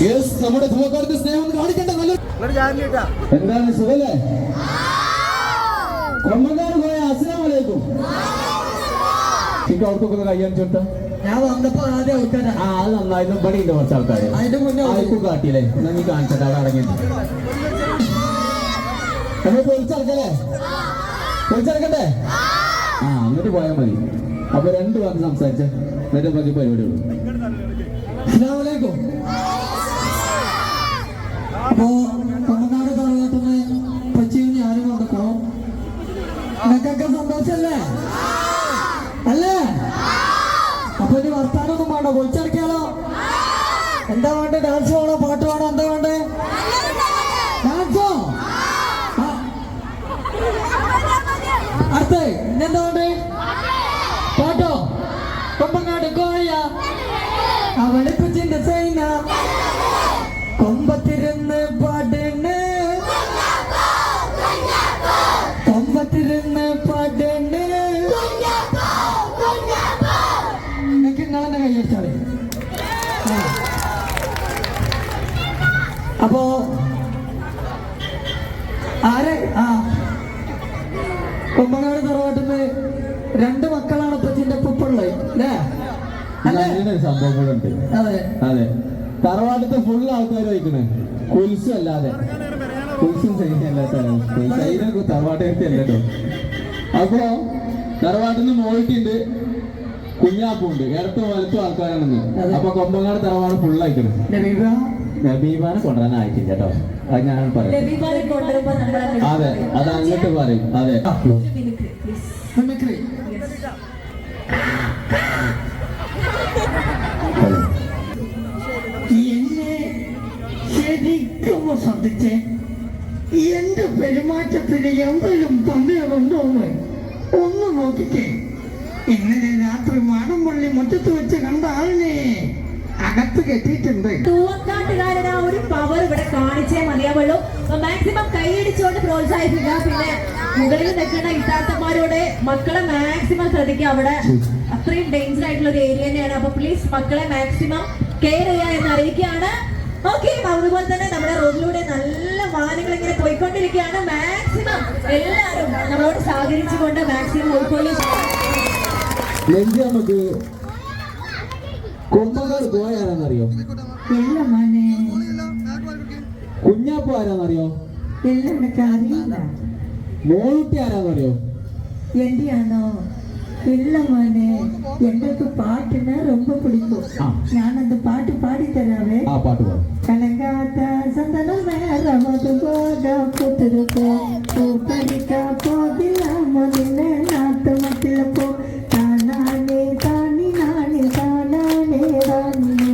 നമ്മുടെ ധുവക്കാർക്ക് സ്നേഹം കാണിക്കേണ്ട എന്താണ് സുഖല്ലേ? കൊമ്പങ്കാട് പോയ അസ്സലാമു അലൈക്കും. അവർക്കൊക്കെ കയ്യാൻ ചോട്ടാ ഞാൻ വന്നപ്പോ ആദ്യം അത് നന്നായിരുന്നു. ഇവിടെ കുറച്ച് ആൾക്കാര് അതിന്റെ മുന്നേ ആർക്കും കാട്ടിയില്ലേ? എന്നാ നീ കാണിച്ചിട്ട് അവിടെ അടങ്ങിയിട്ട് നമ്മൾ പൊളിച്ചടക്കല്ലേ? പൊളിച്ചടക്കട്ടെ? എന്നിട്ട് പോയാൽ മതി. അപ്പൊ 2 വാക്ക് സംസാരിച്ച എന്നിട്ട് ബാക്കി പരിപാടി ഉള്ളൂ. അസ്സലാമു അലൈക്കും. അപ്പോ കൊമ്പനാട് തറവാട്ടിന്ന് കൊച്ചിയിൽ ഞാനും വന്നേക്കണം. നിങ്ങൾക്കൊക്കെ സന്തോഷല്ലേ? അല്ലേ? അപ്പൊ ഇനി വർത്താനൊന്നും വേണ്ട, പൊളിച്ചടക്കിയാലോ? എന്താ വേണ്ടേ? ഡാൻസ് വേണോ, പാട്ട് വേണോ, എന്താ വേണ്ടേ? ഡാൻസോ? അടുത്തേ ഇന്നെന്താ വേണ്ടേ? പാട്ടോ? കൊമ്പങ്ങാട് കോയ അവളിപ്പിച്ചിന്റെ സൈന കൊമ്പത്തിരുന്ന് പാടണ്, കൊമ്പത്തിരുന്ന് പാടണ്. എനിക്ക് നിങ്ങളെന്നെ കൈയടിച്ചാളി. അപ്പോ ആരെ കൊമ്പങ്ങാട് തറവാട്ടിന്ന് 2 മക്കളാണ് ഇപ്പച്ചിന്റെ ഉപ്പുള്ളത് അല്ലേ? സംഭവങ്ങളുണ്ട്. അതെ അതെ. തറവാട്ടത്തെ ഫുൾ ആൾക്കാർ വയ്ക്കണേ കുൽസും അല്ലാതെ കുൽസും സൈനല്ലാത്ത തറവാട്ടേർത്തി അല്ലട്ടോ. അപ്പോ തറവാട്ടിന്ന് മോൾട്ടുണ്ട്, കുഞ്ഞാപ്പുണ്ട്, ഇടത്തും വലത്തും ആൾക്കാരാണെന്ന്. അപ്പൊ കൊമ്പങ്ങാട് തറവാട് ഫുൾ ആയിക്കണം. നബീബാനെ കൊണ്ടുവരാനായിട്ടില്ല കേട്ടോ. അത് ഞാൻ പറയും. അതെ, അത് അങ്ങോട്ട് പറയും. അതെ. എന്നെ ശരിക്കും ശ്രദ്ധിച്ച് എന്റെ പെരുമാറ്റത്തിന് എന്തെങ്കിലും തന്നെയുണ്ടോന്ന് ഒന്ന് നോക്കിക്കേ. ഇന്നലെ രാത്രി മാടമ്പള്ളി മുറ്റത്ത് വെച്ച് കണ്ട ആളിനെ അകത്ത് കെട്ടിയിട്ടുണ്ട്. തൂവക്കാട്ടുകാരനാ ഒരു പവർ ഇവിടെ കാണിച്ചേ മതിയാവുള്ളൂ. മാക്സിമം കൈയടിച്ചുകൊണ്ട് പ്രോത്സാഹിപ്പിക്കുക. പിന്നെ മുകളിൽ നിൽക്കുന്ന ഇത്താത്തമാരോട് മക്കളെ മാക്സിമം ശ്രദ്ധിക്കുക. അവിടെ അത്രയും ഡേഞ്ചർ ആയിട്ടുള്ള ഒരു ഏരിയ തന്നെയാണ്. അപ്പൊ പ്ലീസ് മക്കളെ മാക്സിമം കെയർ ചെയ്യുക എന്ന് അറിയിക്കുകയാണ്. ഓക്കെ, അതുപോലെ തന്നെ നമ്മുടെ റോഡിലൂടെ നല്ല വാഹനങ്ങൾ ഇങ്ങനെ പോയിക്കൊണ്ടിരിക്കുകയാണ്. മാക്സിമം എല്ലാവരും നമ്മളോട് സഹകരിച്ചുകൊണ്ട് മാക്സിമം ഉൾക്കൊള്ളി. നമുക്ക് കൊമ്പങ്കാട് പോയ ആരാന്നറിയോ? കുഞ്ഞാപ്പു ആരാന്നറിയോ? മോളുട്ടി ആരാന്നറിയോ? എന്റെ ആണോ? ഇല്ല മോനെ, എங்களுக்கு பாட்டுனா ரொம்ப பிடிக்கும். நான் அந்த பாட்டு பாடி தராவே. பாட்டு பாடு. கலங்காத சந்தனம் மேரமது போக புத்துருக்கோ பூப்பறிக்க போதில்லாம நின்ன நாட்டு மத்தில போ தானானே தானி நானே தானானே தானே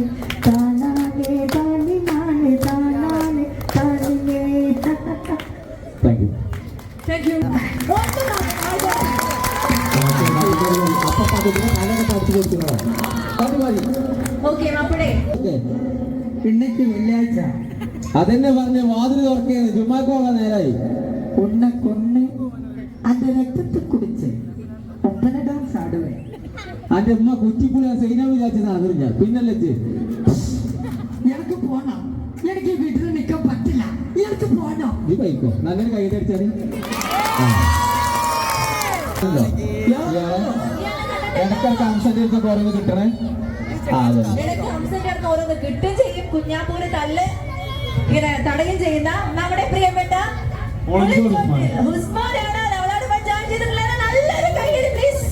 தானானே தானி நானே தானானே தானே. Thank you. Thank you. Okay മാപ്പടേ, ഇന്നേക്ക് വെള്ളിയാഴ്ച അതെന്നെ പറഞ്ഞ വാതിൽ തുറക്കുന്നത് ജുമാക്ക് പോകാൻ നേരായി. உன்னை கொன்னு அந்த ரத்தத்தை குடிச்சு ஒப்பனை டான்ஸ் ஆடுவேன். അന്റെ ഉമ്മ കുറ്റിപ്പുളി സൈന വിചാരിച്ച് നടന്നില്ല. പിന്നല്ലേ எனக்கு போனோம், எனக்கு வீட்டுல நிக்க பറ്റില്ല, எனக்கு போனோം. നീ പൈക്കോ നല്ലൊരു കൈയ്യടിച്ചാല് ഇടയ്ക്കൊക്കെ അംശത്തെ ഓരോന്ന് കിട്ടണേ. ഓരോന്ന് കിട്ടും ചെയ്യും. കുഞ്ഞാപ്പൂര് തല്ല് ഇങ്ങനെ തടയും ചെയ്യുന്ന നമ്മുടെ പ്രിയപ്പെട്ട ഉസ്മാനാണ്. നമ്മളോട് പഞ്ചായത്ത് ചെയ്തിട്ടുള്ള നല്ലൊരു കൈയ്യടി പ്ലീസ്.